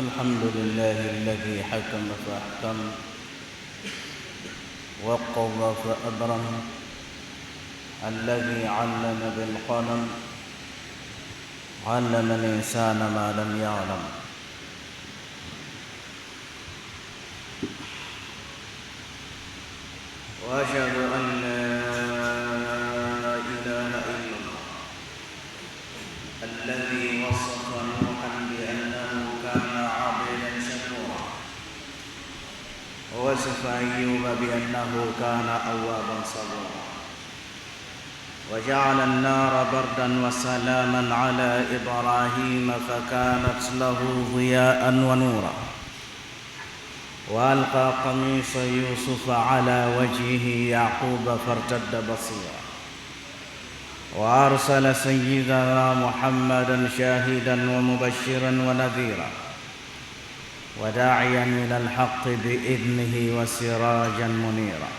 الحمد لله الذي حكم فأحكم وقضى فأبرم، الذي علم بالقلم علم الإنسان ما لم يعلم. وأشهد أن لا إله إلا الله الذي وصف نوحا بأنه كان عبدا شكورا، ووصف أيوب بأنه كان أوابا صبورا، وجعل النار بردا وسلاما على إبراهيم فكانت له ضياء ونورا، وألقى قميص يوسف على وجهه يعقوب فارتد بصيرا، وأرسل سيدنا محمدا شاهدا ومبشرا ونذيرا وداعيا إلى الحق بإذنه وسراجا منيرا.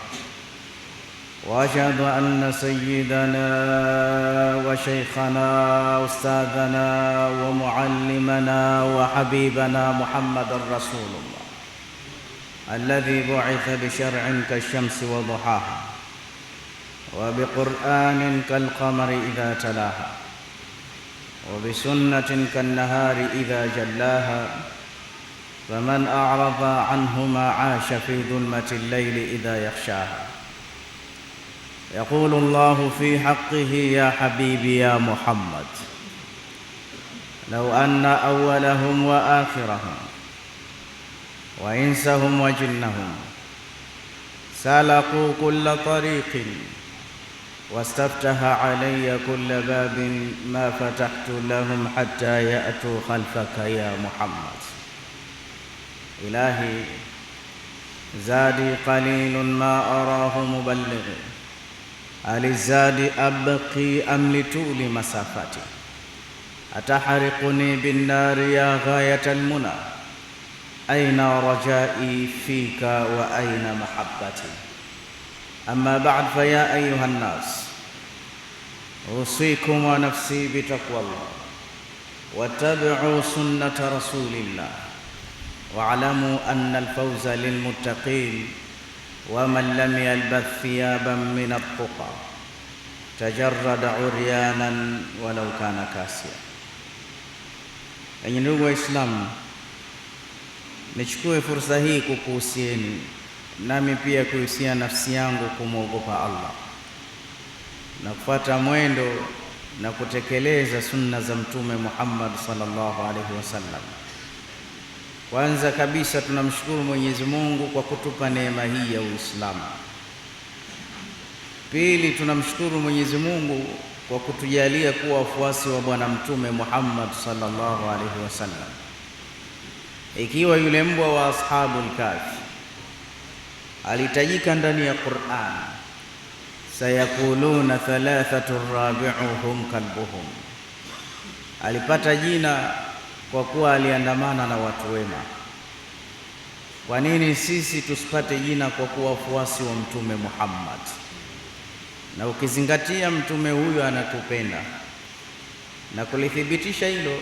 وأشهد أن سيدنا وشيخنا أستاذنا ومعلمنا وحبيبنا محمدا رسول الله الذي بعث بشرع كالشمس وضحاها، وبقرآن كالقمر إذا تلاها، وبسنة كالنهار إذا جلاها، فمن أعرض عنهما عاش في ظلمة الليل إذا يخشاها. يقول الله في حقه: يا حبيبي يا محمد، لو أن أولهم وآخرهم وإنسهم وجنهم سلكوا كل طريق واستفتح علي كل باب ما فتحت لهم حتى يأتوا خلفك يا محمد. إلهي زادي قليل ما أراه مبلغ، أللزاد أبقي أم لطول مسافتي؟ أتحرقني بالنار يا غاية المنى؟ أين رجائي فيك وأين محبتي؟ أما بعد، فيا أيها الناس، أوصيكم ونفسي بتقوى الله، واتبعوا سنة رسول الله، واعلموا أن الفوز للمتقين، ومن لم يلبث ثيابا من التقى تجرد عريانا ولو كان كاسيا. Enyi ndugu Waislamu, nichukue fursa hii kukuhusieni nami pia kuhusia nafsi yangu kumwogopa Allah na kufuata mwendo na kutekeleza sunna za Mtume Muhammad sallallahu alaihi wasallam. Kwanza kabisa tunamshukuru Mwenyezi Mungu kwa kutupa neema hii ya Uislamu. Pili, tunamshukuru Mwenyezi Mungu kwa kutujalia kuwa wafuasi wa Bwana Mtume Muhammad sallallahu alaihi wasallam. Ikiwa yule mbwa wa ashabul kahfi alitajika ndani ya Qur'an, sayakuluna thalathatu rabi'uhum kalbuhum, alipata jina kwa kuwa aliandamana na watu wema. Kwa nini sisi tusipate jina kwa kuwa wafuasi wa Mtume Muhammad? Na ukizingatia mtume huyu anatupenda, na kulithibitisha hilo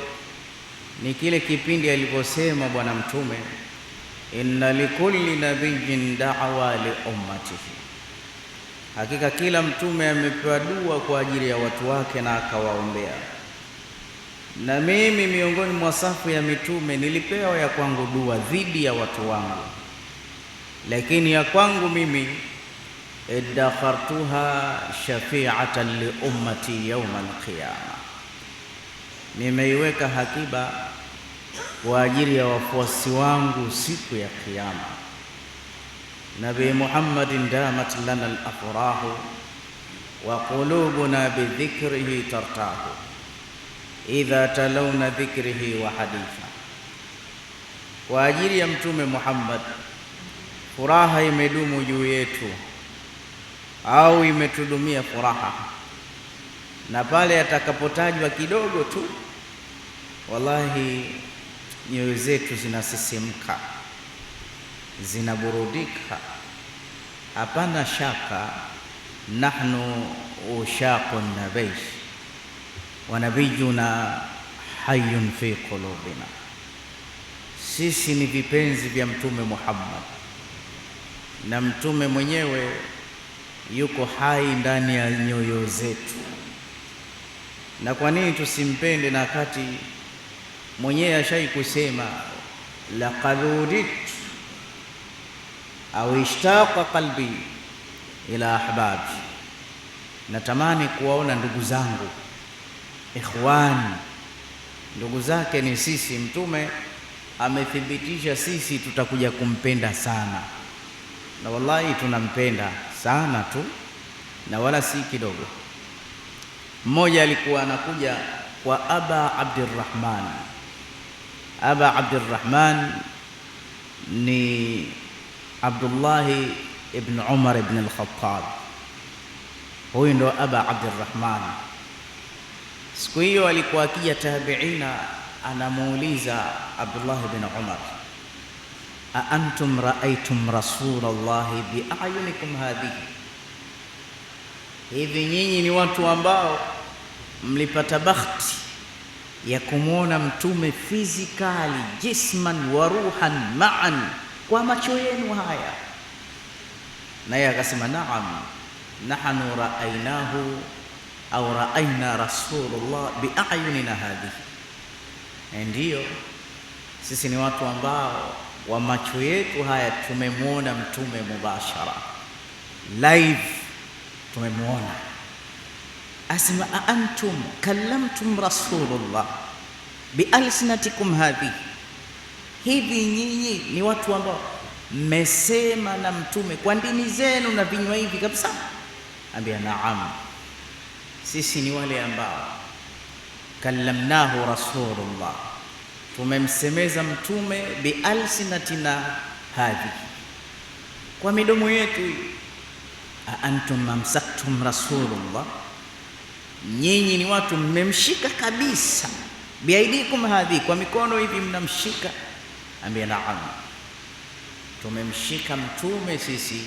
ni kile kipindi aliposema Bwana Mtume, inna likulli nabiyyin da'wa li ummatihi, hakika kila mtume amepewa dua kwa ajili ya watu wake na akawaombea. Na mimi miongoni mwa safu ya mitume nilipewa ya kwangu dua dhidi ya watu wangu, lakini ya kwangu mimi iddakhartuha shafi'atan li ummati yawm al-qiyama, nimeiweka hakiba kwa ajili ya wafuasi wangu siku ya Kiyama. Nabii Muhammadin damat lana al-afrahu wa qulubuna bi dhikrihi tartahu idha talawna dhikrihi wa haditha. Kwa ajili ya Mtume Muhammad furaha imedumu juu yetu au imetudumia furaha, na pale atakapotajwa kidogo tu, wallahi nyoyo zetu zinasisimka, zinaburudika. Hapana shaka nahnu ushaqun nabiy wa nabiyuna hayyun fi qulubina, sisi ni vipenzi vya Mtume Muhammad, na Mtume mwenyewe yuko hai ndani ya nyoyo zetu. Na kwa nini tusimpende na wakati mwenyewe ashai kusema laqad uridtu au ishtaqa qalbi ila ahbabi, natamani kuwaona ndugu zangu, ikhwani. Ndugu zake ni sisi. Mtume amethibitisha sisi tutakuja kumpenda sana, na wallahi tunampenda sana tu, na wala si kidogo. Mmoja alikuwa anakuja kwa Aba Abdirrahman. Aba Abdirrahman ni Abdullah ibn Umar ibn al-Khattab. Huyu ndo Aba Abdirrahman. Siku hiyo alikuwa akija tabiina, anamuuliza Abdullah ibn Umar, a antum raaitum rasulallahi biayunikum hadhihi, hivi nyinyi ni watu ambao mlipata bakhti ya kumwona Mtume fizikali, jisman wa ruhan ma'an, kwa macho yenu haya? Naye akasema naam, nahnu raainahu au raaina rasulullah biayunina hadhihi, ndiyo sisi ni watu ambao wa macho yetu haya tumemwona Mtume mubashara, live tumemwona. Asema a antum kallamtum rasulullah bialsinatikum hadhihi, hivi nyinyi ni watu ambao mmesema na Mtume kwa ndimi zenu na vinywa hivi kabisa? Ambia naam, sisi ni wale ambao kallamnahu rasulullah, tumemsemeza Mtume bialsinatina hadhihi, kwa midomo yetu. A antum mamsaktum rasulullah, nyinyi ni watu mmemshika kabisa, biaidikum hadhihi, kwa mikono hivi mnamshika? Ambia naam, tumemshika Mtume sisi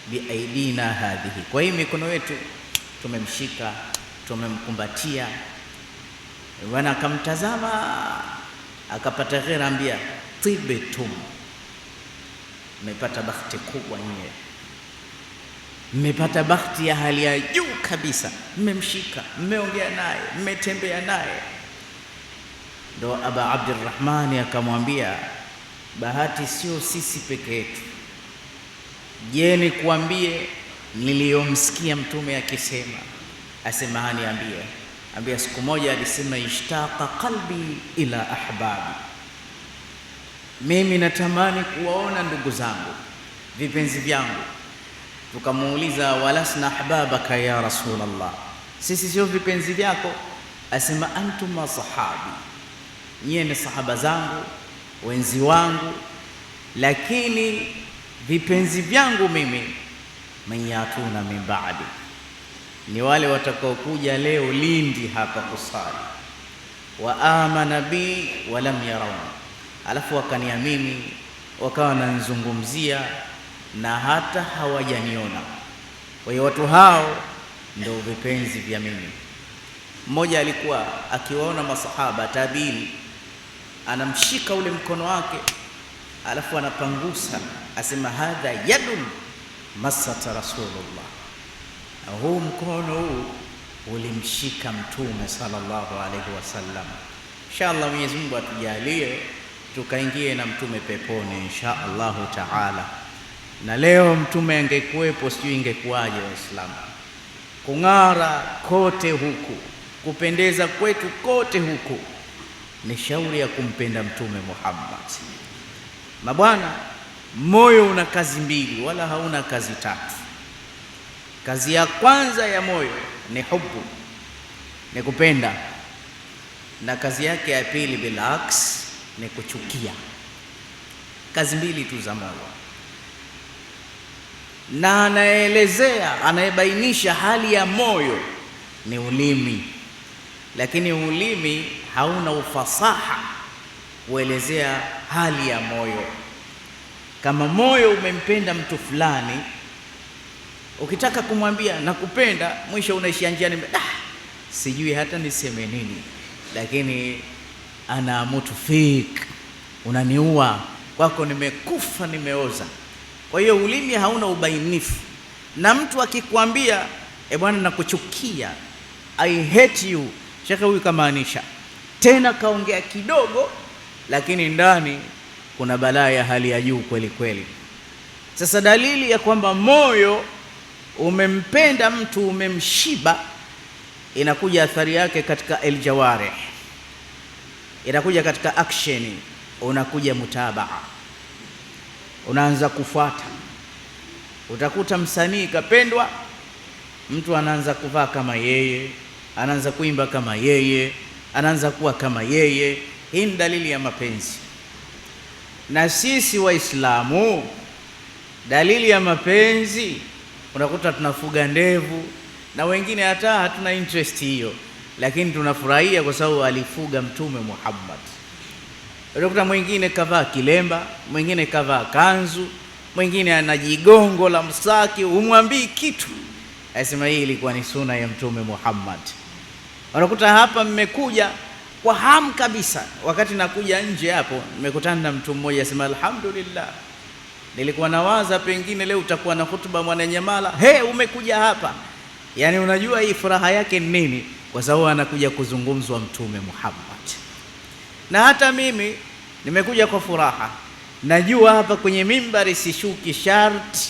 biaidina hadhihi, kwa hii mikono yetu tumemshika, tumemkumbatia. Bwana akamtazama akapata ghera, ambia tibetum, mmepata bakhti kubwa nyie, mmepata bakhti ya hali ya juu kabisa, mmemshika, mmeongea naye, mmetembea naye. Ndo Aba Abdirrahmani akamwambia, bahati sio sisi peke yetu. Je, nikuambie niliyomsikia Mtume akisema? Asema niambie. Ambia siku moja alisema ishtaqa qalbi ila ahbabi, mimi natamani kuwaona ndugu zangu, vipenzi vyangu. Tukamuuliza walasna ahbabaka ya Rasulullah, sisi sio vipenzi vyako? Asema antum sahabi, nyie ni sahaba zangu, wenzi wangu, lakini vipenzi vyangu mimi man yatuna min ba'di, ni wale watakaokuja leo Lindi hapa kusali, wa amana bi wa lam yarawni, alafu wakaniamini, wakawa wananizungumzia na hata hawajaniona. Kwa hiyo watu hao ndio vipenzi vya mimi. Mmoja alikuwa akiwaona masahaba tabiini, anamshika ule mkono wake alafu anapangusa, asema hadha yadun masata rasulullah, na huu mkono huu ulimshika Mtume sallallahu alaihi wasallam. Inshallah Mwenyezi Mungu atujalie tukaingie na Mtume peponi insha Allahu taala. Na leo Mtume angekuwepo, sijui ingekuwaje Waislamu. Kung'ara kote huku, kupendeza kwetu kote huku, ni shauri ya kumpenda Mtume Muhammad. Mabwana, moyo una kazi mbili, wala hauna kazi tatu. Kazi ya kwanza ya moyo ni hubu, ni kupenda, na kazi yake ya pili bilaks ni kuchukia. Kazi mbili tu za moyo. Na anaelezea, anayebainisha hali ya moyo ni ulimi, lakini ulimi hauna ufasaha kuelezea hali ya moyo. Kama moyo umempenda mtu fulani, ukitaka kumwambia nakupenda, mwisho unaishia njiani, sijui hata niseme nini, lakini ana mutu fik, unaniua, kwako nimekufa, nimeoza. Kwa hiyo ulimi hauna ubainifu, na mtu akikwambia bwana nakuchukia, I hate you, shekhe huyu kamaanisha tena, kaongea kidogo, lakini ndani kuna balaa ya hali ya juu kweli kweli. Sasa dalili ya kwamba moyo umempenda mtu, umemshiba, inakuja athari yake katika aljawarih, inakuja katika action, unakuja mutabaa, unaanza kufuata. Utakuta msanii kapendwa, mtu anaanza kuvaa kama yeye, anaanza kuimba kama yeye, anaanza kuwa kama yeye. Hii ni dalili ya mapenzi. Na sisi Waislamu, dalili ya mapenzi, unakuta tunafuga ndevu, na wengine hata hatuna interest hiyo, lakini tunafurahia kwa sababu alifuga Mtume Muhammad. Unakuta mwingine kavaa kilemba, mwingine kavaa kanzu, mwingine ana jigongo la msaki, umwambii kitu, asema hii ilikuwa ni sunna ya Mtume Muhammad. Unakuta hapa mmekuja kwa hamu kabisa. Wakati nakuja nje hapo, nimekutana na mtu mmoja asema, alhamdulillah, nilikuwa nawaza pengine leo utakuwa na hutuba Mwananyamala, umekuja hapa. Yani unajua hii furaha yake ni nini? Kwa sababu anakuja kuzungumzwa Mtume Muhammad. Na hata mimi nimekuja kwa furaha, najua hapa kwenye mimbari sishuki sharti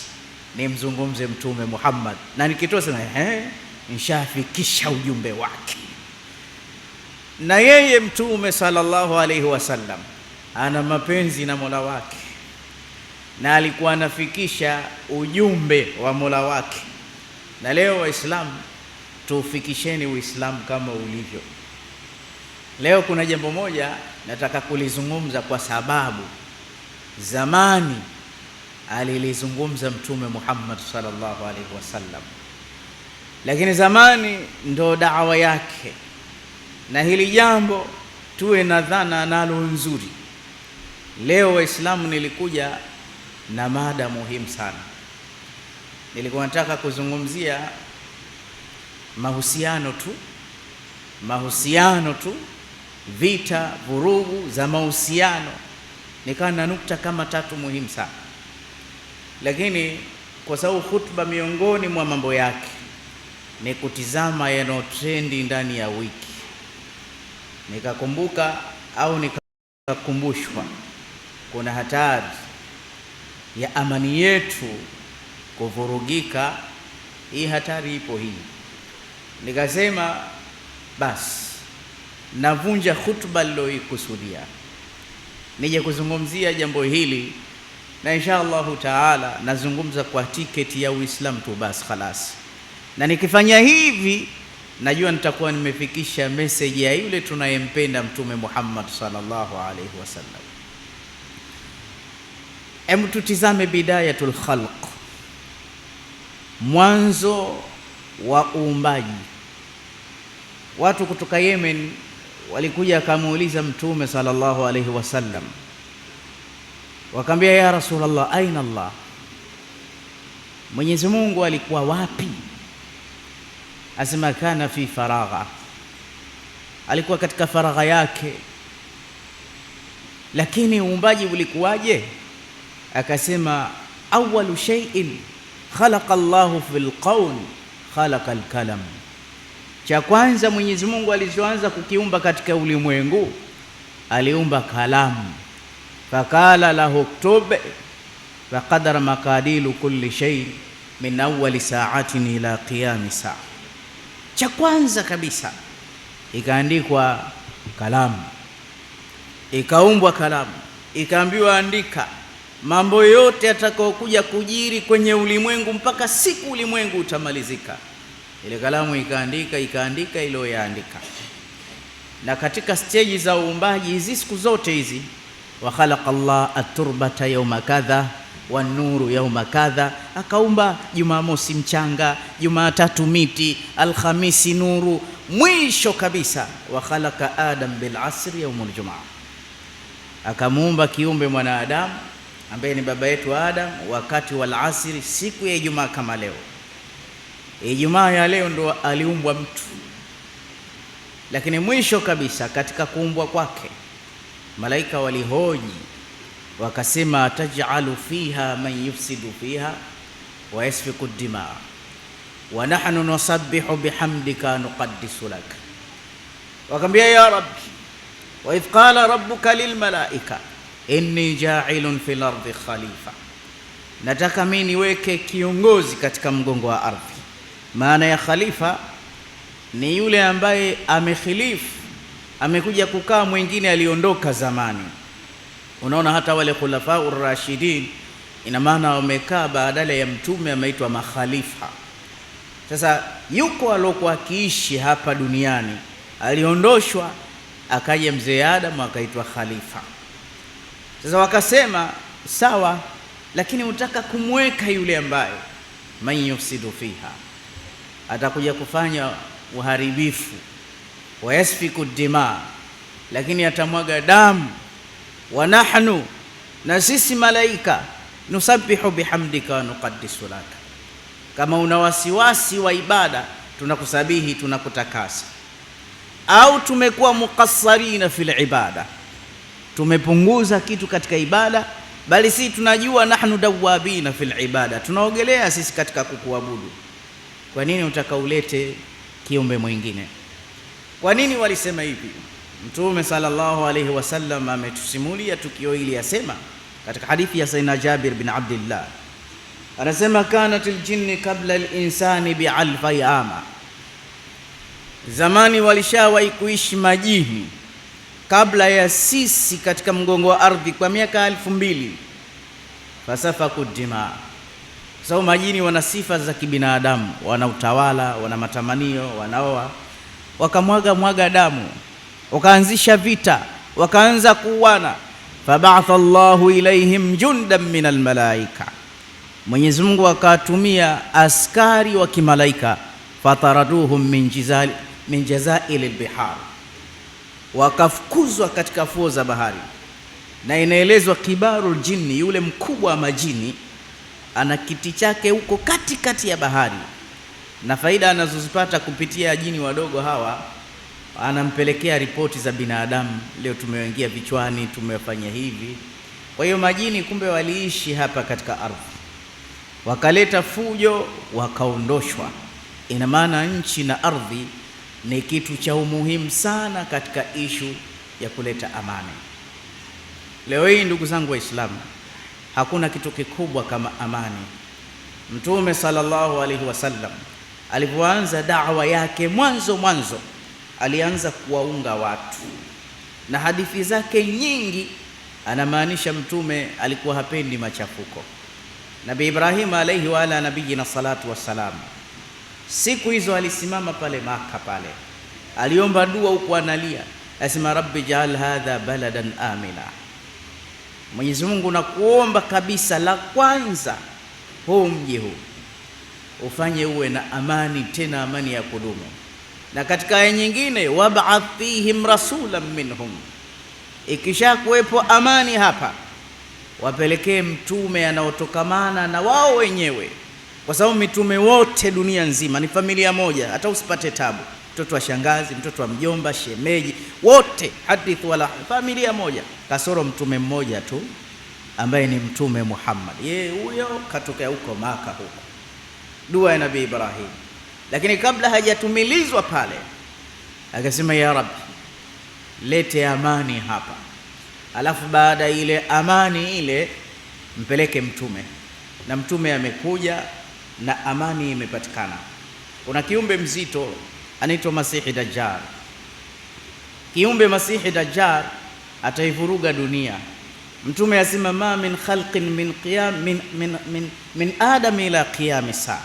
nimzungumze Mtume Muhammad, na nikitoa sema nishafikisha ujumbe wake. Na yeye Mtume sallallahu alaihi wasallam ana mapenzi na Mola wake, na alikuwa anafikisha ujumbe wa Mola wake. Na leo Waislamu, tufikisheni Uislamu kama ulivyo. Leo kuna jambo moja nataka kulizungumza, kwa sababu zamani alilizungumza Mtume Muhammad sallallahu alaihi wasallam, lakini zamani ndo da'wa yake, na hili jambo tuwe na dhana nalo nzuri. Leo Waislamu, nilikuja na mada muhimu sana. Nilikuwa nataka kuzungumzia mahusiano tu, vita, vurugu za mahusiano. Nikawa na nukta kama 3 muhimu sana, lakini kwa sababu khutba miongoni mwa mambo yake ni kutizama yanayotrendi ndani ya wiki, nikakumbuka au nikakumbushwa kuna hatari ya amani yetu kuvurugika. Hii hatari ipo hii. Nikasema basi navunja khutba niloikusudia, nije kuzungumzia jambo hili, na insha Allahu taala nazungumza kwa tiketi ya Uislamu tu basi khalas. Na nikifanya hivi, najua nitakuwa nimefikisha message ya yule tunayempenda Mtume Muhammad sallallahu alaihi wasallam. Hebu tutizame bidayatul khalq, mwanzo wa uumbaji. Watu kutoka Yemen walikuja akamuuliza Mtume sallallahu alaihi wasallam, wakamwambia, ya Rasulullah, aina Allah, Mwenyezi Mungu alikuwa wapi? Asema kana fi faragha, alikuwa katika faragha yake. Lakini uumbaji ulikuwaje? Akasema awwalu shay'in khalaqa Allahu fil qawn khalaqa al-kalam, cha kwanza Mwenyezi Mungu alichoanza kukiumba katika ulimwengu aliumba kalamu. Fakala lahu ktub faqadara maqadilu kulli shay min awwali sa'atin ila qiyami saa. Cha kwanza kabisa ikaandikwa kalamu, ikaumbwa kalamu, ikaambiwa andika mambo yote yatakayokuja kujiri kwenye ulimwengu mpaka siku ulimwengu utamalizika. Ile kalamu ikaandika iliyoandika. Na katika stage za uumbaji hizi, siku zote hizi, wa khalaqa Allah at-turbata yawma kadha wan nuru yawma kadha, akaumba Jumamosi mchanga, Jumatatu miti, Alhamisi nuru, mwisho kabisa wa khalaqa Adam bil asri yawmul jumaa, akamuumba kiumbe mwanadamu ambaye ni baba yetu Adam wakati wal asri, siku ya Ijumaa kama leo. Ijumaa ya leo ndo aliumbwa mtu. Lakini mwisho kabisa katika kuumbwa kwake malaika walihoji wakasema, taj'alu fiha man yufsidu fiha wa yasfiku ad-dima wa nahnu nusabbihu bihamdika nuqaddisu lak. Wakamwambia, ya rabbi, wa idh qala rabbuka lil malaika inni ja'ilun fil ardi khalifa, nataka mimi niweke kiongozi katika mgongo wa ardhi. Maana ya khalifa ni yule ambaye amekhilifu, amekuja kukaa mwingine aliondoka zamani. Unaona hata wale khulafa ur-rashidin, ina maana wamekaa badala ya mtume, ameitwa makhalifa. Sasa yuko alokuwa akiishi hapa duniani, aliondoshwa, akaja mzee Adam akaitwa khalifa. Sasa wakasema sawa, lakini utaka kumweka yule ambaye man yufsidu fiha, atakuja kufanya uharibifu, wa yasfiku dima, lakini atamwaga damu. Wa nahnu, na sisi malaika, nusabbihu bihamdika wa nuqaddisu laka, kama una wasiwasi wa ibada tunakusabihi, tunakutakasa. Au tumekuwa muqassarina fil ibada, tumepunguza kitu katika ibada, bali si tunajua nahnu dawabina fil ibada, tunaogelea sisi katika kukuabudu. Kwa nini utakaulete kiumbe mwingine? Kwa nini walisema hivi? Mtume sallallahu alayhi wasallam ametusimulia tukio hili, asema katika hadithi ya Sayyidina Jabir bin Abdullah, anasema kanatil jinni kabla al-insani bi'alfi ama, zamani walishawahi kuishi majini kabla ya sisi katika mgongo wa ardhi kwa miaka 2000. Fasafaku dima, so majini wana sifa za kibinadamu, wana utawala, wana matamanio, wanaoa, wakamwaga damu, wakaanzisha vita, wakaanza kuuana. Fab'atha Allahu ilaihim jundan min almalaika, Mwenyezi Mungu akatumia askari wa kimalaika, fataraduhum min jazail albihar, wakafukuzwa katika fuo za bahari. Na inaelezwa kibarul jinni, yule mkubwa wa majini, ana kiti chake huko katikati ya bahari, na faida anazozipata kupitia jini wadogo hawa, anampelekea ripoti za binadamu, leo tumeingia vichwani, tumefanya hivi. Kwa hiyo majini kumbe waliishi hapa katika ardhi, wakaleta fujo, wakaondoshwa. Ina maana nchi na ardhi ni kitu cha umuhimu sana katika ishu ya kuleta amani. Leo hii ndugu zangu Waislamu, hakuna kitu kikubwa kama amani. Mtume sallallahu alaihi wasallam alipoanza da'wa yake mwanzo alianza kuwaunga watu, na hadithi zake nyingi anamaanisha mtume alikuwa hapendi machafuko. Nabii Ibrahim alayhi wa ala nabiyina salatu wassalam, siku hizo alisimama pale Maka pale, aliomba dua huko analia, asema rabbi ja'al hadha baladan amina, Mwenyezi Mungu nakuomba kabisa, la kwanza huu mji huu ufanye uwe na amani, tena amani ya kudumu. Na katika aya nyingine, wab'ath fihim rasulan minhum, ikisha kuwepo amani hapa, wapelekee mtume anaotokamana na wao wenyewe, kwa sababu mitume wote dunia nzima ni familia moja, hata usipate tabu. Mtoto wa shangazi, mtoto wa mjomba, shemeji, wote hadith wala familia moja, kasoro mtume mmoja tu ambaye ni Mtume Muhammad. Yeye huyo katoka huko Maka huko, dua ya Nabii Ibrahim. Lakini kabla hajatumilizwa pale, akasema ya Rabbi, lete amani hapa, alafu baada ile amani ile mpeleke mtume. Na mtume amekuja na amani imepatikana. Kuna kiumbe mzito anaitwa Masihi Dajjal. Kiumbe Masihi Dajjal ataivuruga dunia. Mtume asema ma min khalqin min adam ila qiyam saa,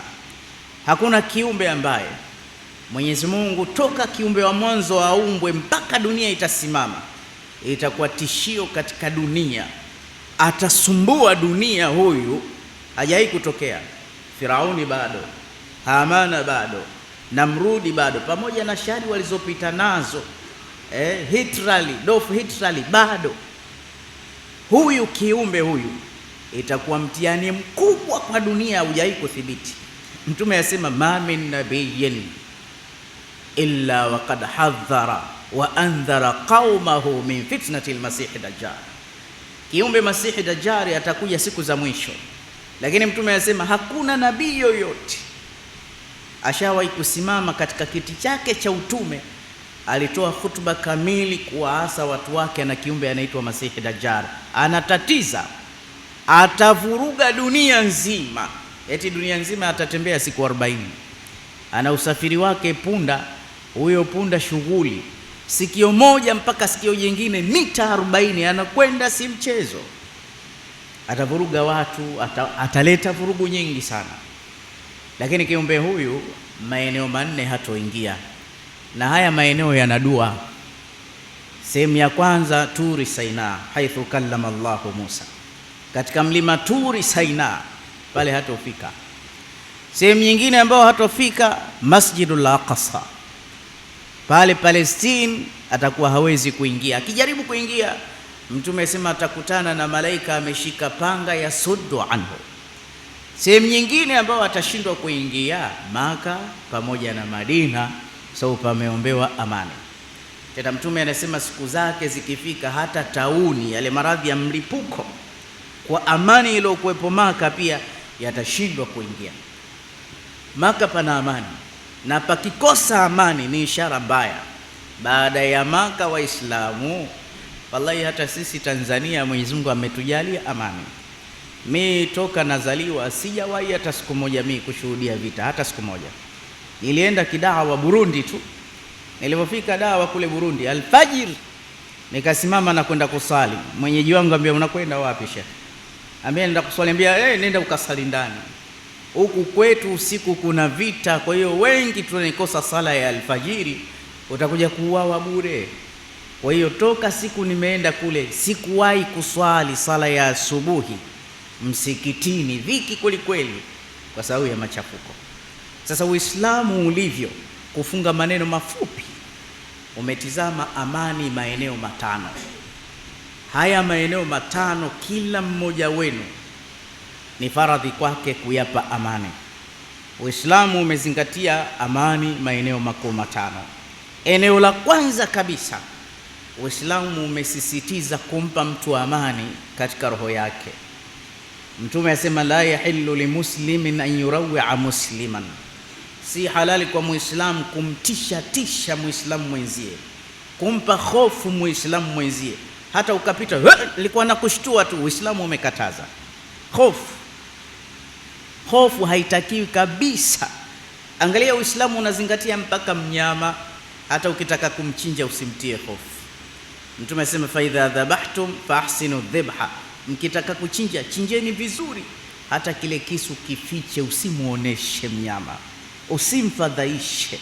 hakuna kiumbe ambaye Mwenyezi Mungu toka kiumbe wa mwanzo aumbwe mpaka dunia itasimama itakuwa tishio katika dunia, atasumbua dunia, huyu hajai kutokea. Firauni bado, Hamana bado, Namrudi bado, pamoja na shari walizopita nazo, Hitler bado. Huyu kiumbe huyu itakuwa mtihani mkubwa kwa dunia, hujai kuthibiti. Mtume asema ma min nabiyyin illa waqad hadhara wa andhara qaumahu min fitnati al-masih dajjal. Kiumbe Masihi Dajjal atakuja siku za mwisho, lakini Mtume anasema hakuna nabii yoyote ashawahi kusimama katika kiti chake cha utume alitoa hutuba kamili kuwaasa watu wake na kiumbe anaitwa Masihi Dajjal. Anatatiza, atavuruga dunia nzima, eti dunia nzima atatembea siku 40. Ana usafiri wake punda, huyo punda shughuli, sikio moja mpaka sikio jingine mita 40, anakwenda si mchezo. Atavuruga watu, ataleta vurugu nyingi sana. Lakini kiumbe huyu maeneo manne hatoingia, na haya maeneo yana dua. Sehemu ya kwanza Turi Saina, haithu kallama Allahu Musa, katika mlima Turi Saina pale hatofika. Sehemu nyingine ambayo hatofika Masjidul Aqsa pale Palestine, atakuwa hawezi kuingia. Akijaribu kuingia, Mtume asema atakutana na malaika ameshika panga ya suddu anhu. Sehemu nyingine ambayo atashindwa kuingia Maka pamoja na Madina, sababu pameombewa amani. Tena Mtume anasema siku zake zikifika, hata tauni, yale maradhi ya mlipuko, kwa amani iliyokuwepo Maka pia yatashindwa kuingia. Maka pana amani, na pakikosa amani ni ishara mbaya. Baada ya Maka Waislamu, wallahi hata sisi Tanzania Mwenyezi Mungu ametujalia amani. Mi toka nazaliwa sijawahi hata siku moja mi kushuhudia vita, hata siku moja. Nilienda kidawa Burundi tu. Nilipofika dawa kule Burundi alfajiri, nikasimama na kwenda kusali. Mwenyeji wangu ambia, unakwenda wapi Sheikh? Ambia nenda kusali. Ambia nenda ukasali ndani. Huku kwetu usiku kuna vita, kwa hiyo wengi tunaikosa sala ya alfajiri, utakuja kuuawa bure. Kwa hiyo toka siku nimeenda kule sikuwahi kuswali sala ya asubuhi msikitini, dhiki kweli kwa sababu ya machafuko. Sasa Uislamu ulivyo, kufunga maneno mafupi, umetizama amani maeneo matano. Haya maeneo matano kila mmoja wenu ni faradhi kwake kuyapa amani. Uislamu umezingatia amani maeneo makuu matano. Eneo la kwanza kabisa, Uislamu umesisitiza kumpa mtu amani katika roho yake. Mtume asema la yahillu limuslimin an yurawwi'a musliman, si halali kwa Muislamu kumtisha Muislamu mwenzie, kumpa hofu Muislamu mwenzie. Hata ukapita nilikuwa nakushtua tu, Uislamu umekataza hofu haitakiwi kabisa. Angalia, Uislamu unazingatia mpaka mnyama, hata ukitaka kumchinja usimtie hofu. Mtume asema fa idha dhabahtum fa ahsinu dhibha, mkitaka kuchinja chinjeni vizuri, hata kile kisu kifiche, usimuoneshe mnyama, usimfadhaishe,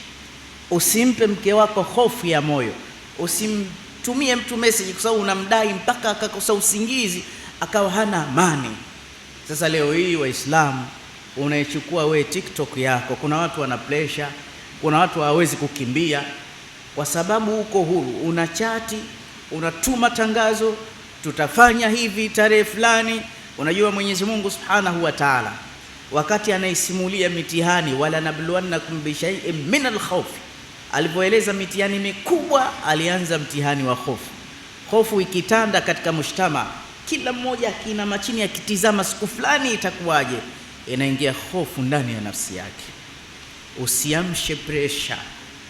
usimpe mke wako hofu ya moyo, usimtumie mtu message kwa sababu unamdai mpaka akakosa usingizi akawa hana amani. Sasa leo hii Waislamu unaichukua we TikTok yako, kuna watu wana pressure, kuna watu hawawezi kukimbia kwa sababu uko huru, unachati, unatuma tangazo, tutafanya hivi tarehe fulani. Unajua Mwenyezi Mungu Subhanahu wa Ta'ala wakati anaisimulia mitihani, wala nabluwannakum bi shay'in min al-khawf, alipoeleza mitihani mikubwa alianza mtihani wa hofu. Hofu ikitanda katika mshtama, kila mmoja akina chini akitizama siku fulani itakuwaje, inaingia hofu ndani ya nafsi yake. Usiamshe pressure,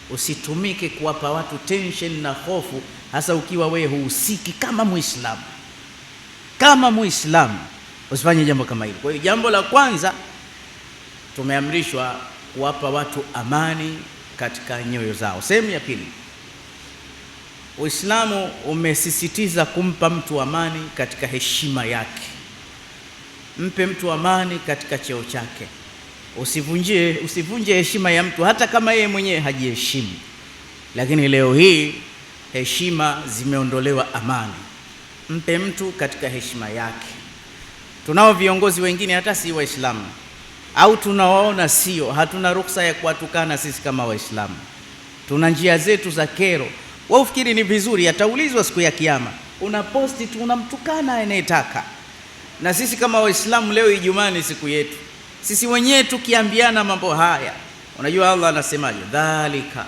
usitumike kuwapa watu tension na hofu, hasa ukiwa wewe huhusiki kama Muislamu. Kama Muislamu usifanye jambo kama hilo. Kwa hiyo jambo la kwanza, tumeamrishwa kuwapa watu amani katika nyoyo zao. Sehemu ya pili, Uislamu umesisitiza kumpa mtu amani katika heshima yake. Mpe mtu amani katika cheo chake. Usivunje heshima ya mtu hata kama yeye mwenyewe hajiheshimu. Lakini leo hii heshima zimeondolewa amani. Mpe mtu katika heshima yake. Tunao viongozi wengine hata si Waislamu, au tunawaona sio, hatuna ruhusa ya kuwatukana sisi kama Waislamu. Tuna njia zetu za kero. Wao fikiri ni vizuri, ataulizwa siku ya Kiyama. Una posti tu unamtukana anayetaka. Na sisi kama Waislamu leo Ijumaa ni siku yetu. Sisi wenyewe tukiambiana mambo haya, unajua Allah anasemaje? Dhalika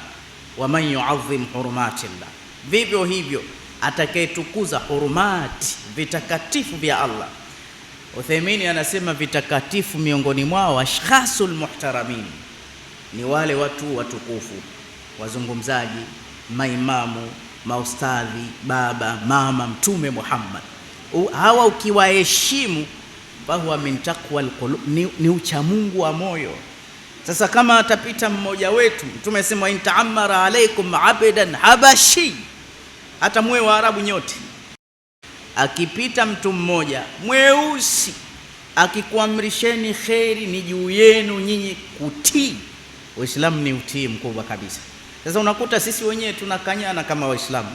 wa man yu'azzim hurumatillah, Vivyo hivyo atakayetukuza hurumati, vitakatifu vya Allah. Uthaymeen anasema vitakatifu miongoni mwao ashkhasul muhtaramin, ni wale watu watukufu, wazungumzaji, maimamu, maustadhi, baba, mama, Mtume Muhammad. Hawa ukiwaheshimu, fahuwa min taqwa alqulub, ni uchamungu wa moyo. Sasa kama atapita mmoja wetu, Mtume asema in ta'ammara alaykum abdan habashi, hata mwe wa Arabu nyote, akipita mtu mmoja mweusi akikuamrisheni kheri, ni juu yenu nyinyi kutii. Uislamu ni utii mkubwa kabisa. Sasa unakuta sisi wenyewe tunakanyana kama Waislamu.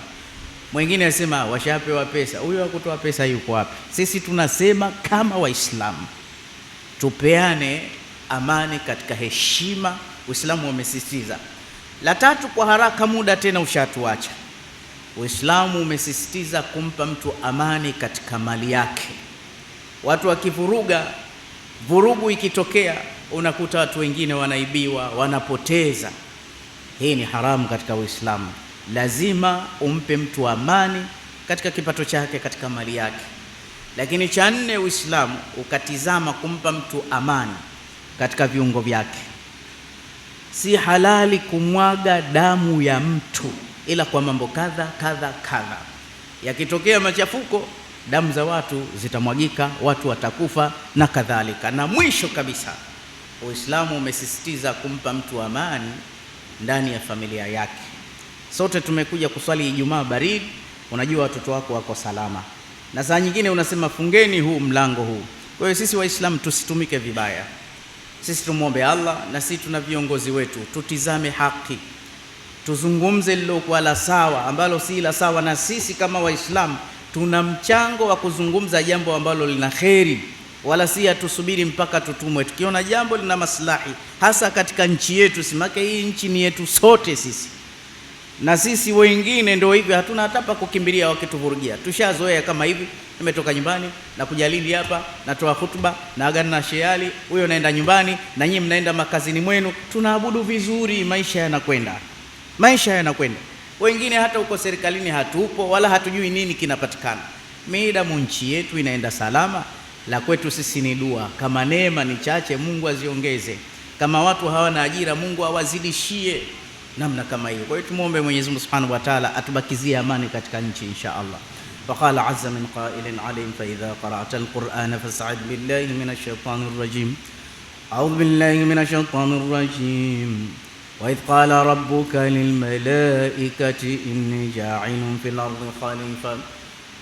Mwingine anasema washapewa pesa, huyo hakutoa pesa yuko wapi? Sisi tunasema kama Waislamu tupeane amani katika heshima. Uislamu umesisitiza. La tatu, kwa haraka muda tena ushatuacha, Uislamu umesisitiza kumpa mtu amani katika mali yake. Watu wakivuruga, vurugu ikitokea, unakuta watu wengine wanaibiwa, wanapoteza. Hii ni haramu katika Uislamu. Lazima umpe mtu amani katika kipato chake, katika mali yake. Lakini cha nne, Uislamu ukatizama kumpa mtu amani katika viungo vyake. Si halali kumwaga damu ya mtu ila kwa mambo kadha kadha kadha. Yakitokea machafuko, damu za watu zitamwagika, watu watakufa na kadhalika. Na mwisho kabisa, Uislamu umesisitiza kumpa mtu amani ndani ya familia yake. Sote tumekuja kuswali Ijumaa baridi, unajua watoto wako wako salama, na saa nyingine unasema fungeni huu mlango huu. Kwa hiyo sisi Waislamu tusitumike vibaya. Sisi tumuombe Allah, na sisi tuna viongozi wetu, tutizame haki, tuzungumze lilokuwa la sawa, ambalo si la sawa. Na sisi kama Waislamu tuna mchango wa kuzungumza jambo ambalo lina kheri, wala si atusubiri mpaka tutumwe. Tukiona jambo lina maslahi hasa katika nchi yetu, simake hii nchi ni yetu sote sisi, na sisi wengine ndio hivyo, hatuna hata pa kukimbilia wakituvurugia. Tushazoea kama hivi, nimetoka nyumbani na kujalili hapa, natoa hutuba na agana na sheali, huyo naenda nyumbani na nyinyi mnaenda makazini mwenu, tunaabudu vizuri, maisha yanakwenda. Wengine hata uko serikalini hatupo, wala hatujui nini kinapatikana. Midamu nchi yetu inaenda salama, la kwetu sisi ni dua. Kama neema ni chache, Mungu aziongeze. Kama watu hawana ajira, Mungu awazidishie namna kama hiyo. Kwa hiyo tumuombe Mwenyezi Mungu Subhanahu wa Ta'ala atubakizie amani katika nchi insha Allah. فقال عز من قائل عليهم فإذا قرأت القرآن فاستعذ بالله من الشيطان الرجيم. أعوذ بالله من الشيطان الرجيم. وإذ قال ربك للملائكة إني جاعل في الأرض خليفة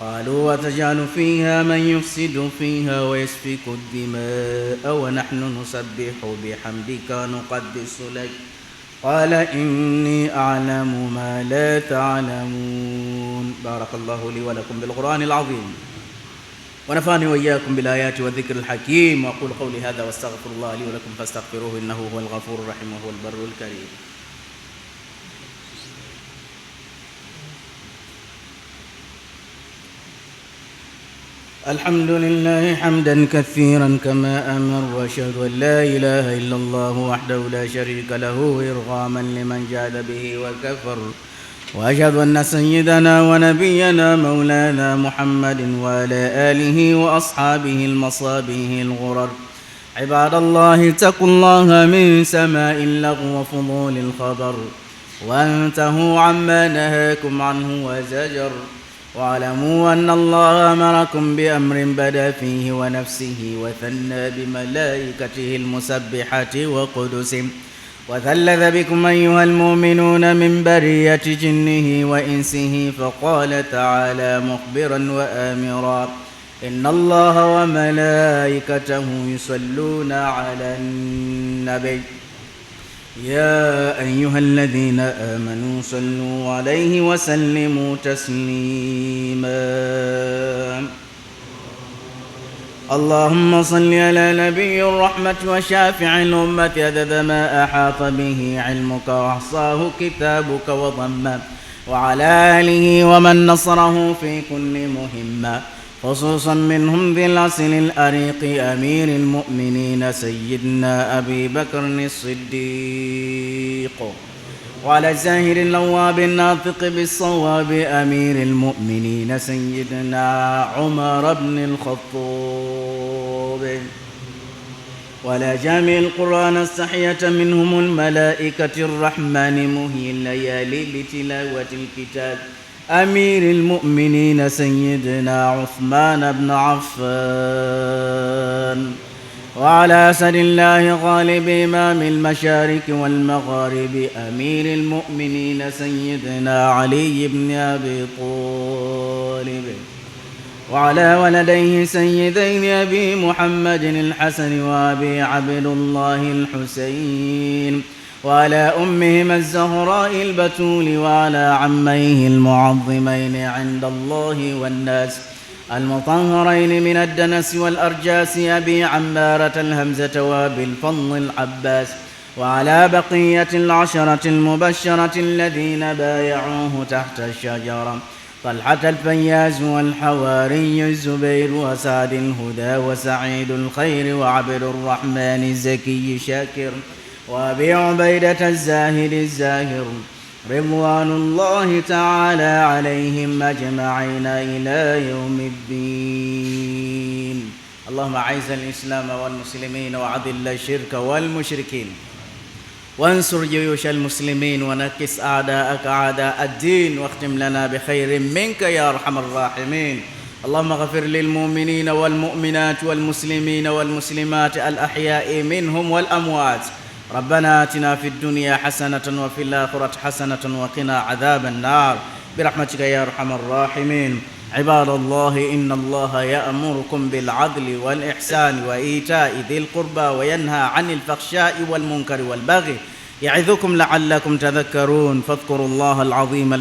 قالوا وتجعل فيها من يفسد فيها ويسفك الدماء ونحن نسبح بحمدك ونقدس لك قال إني أعلم ما لا تعلمون. بارك الله لي ولكم بالقرآن العظيم ونفعني وإياكم بالآيات والذكر الحكيم. وأقول قولي هذا واستغفر الله لي ولكم فاستغفروه إنه هو الغفور الرحيم وهو البر الكريم. الحمد لله حمدا كثيرا كما أمر، وأشهد أن لا إله إلا الله وحده لا شريك له إرغاما لمن جاد به وكفر، وأشهد أن سيدنا ونبينا مولانا محمد وعلى آله وأصحابه المصابيح الغرر. عباد الله اتقوا الله من سماء اللغو وفضول الخبر، وانتهوا عما نهاكم عنه وزجر، واعلموا أن الله أمركم بأمر بدأ فيه ونفسه وثنى بملائكته المسبحة وقدسه، وثلث بكم أيها المؤمنون من برية جنه وإنسه، فقال تعالى مخبرا وآمرا إن الله وملائكته يصلون على النبي يا أيها الذين آمنوا صلوا عليه وسلموا تسليما. اللهم صل على نبي الرحمة وشافع الأمة عدد ما أحاط به علمك وأحصاه كتابك وضمه، وعلى آله ومن نصره في كل مهمة، خصوصا منهم ذي الأصل الأريق أمير المؤمنين سيدنا أبي بكر الصديق، وعلى الزاهر اللواب الناطق بالصواب أمير المؤمنين سيدنا عمر بن الخطاب، ولا جامع القرآن الصحية منهم الملائكة الرحمن مهي الليالي بتلاوة الكتاب أمير المؤمنين سيدنا عثمان بن عفان، وعلى أسد الله غالب إمام المشارق والمغارب أمير المؤمنين سيدنا علي بن أبي طالب، وعلى ولديه سيدين أبي محمد الحسن وأبي عبد الله الحسين، وعلى أمهما الزهراء البتول، وعلى عميه المعظمين عند الله والناس المطهرين من الدنس والأرجاس أبي عمارة الهمزة وأبي الفضل العباس، وعلى بقية العشرة المبشرة الذين بايعوه تحت الشجرة طلحة الفياز والحواري الزبير وسعد الهدى وسعيد الخير وعبد الرحمن الزكي شاكر وأبي عبيدة الزاهد الزاهر رضوان الله تعالى عليهم أجمعين إلى يوم الدين. اللهم أعز الإسلام والمسلمين وأذل الشرك والمشركين وانصر جيوش المسلمين ونكس أعداءك أعداء الدين، واختم لنا بخير منك يا أرحم الراحمين. اللهم اغفر للمؤمنين والمؤمنات والمسلمين والمسلمات الأحياء منهم والأموات. ربنا آتنا في الدنيا حسنة وفي الآخرة حسنة وقنا عذاب النار برحمتك يا أرحم الراحمين. عباد الله، إن الله يأمركم بالعدل والإحسان وإيتاء ذي القربى وينهى عن الفحشاء والمنكر والبغي يعظكم لعلكم تذكرون، فاذكروا الله العظيم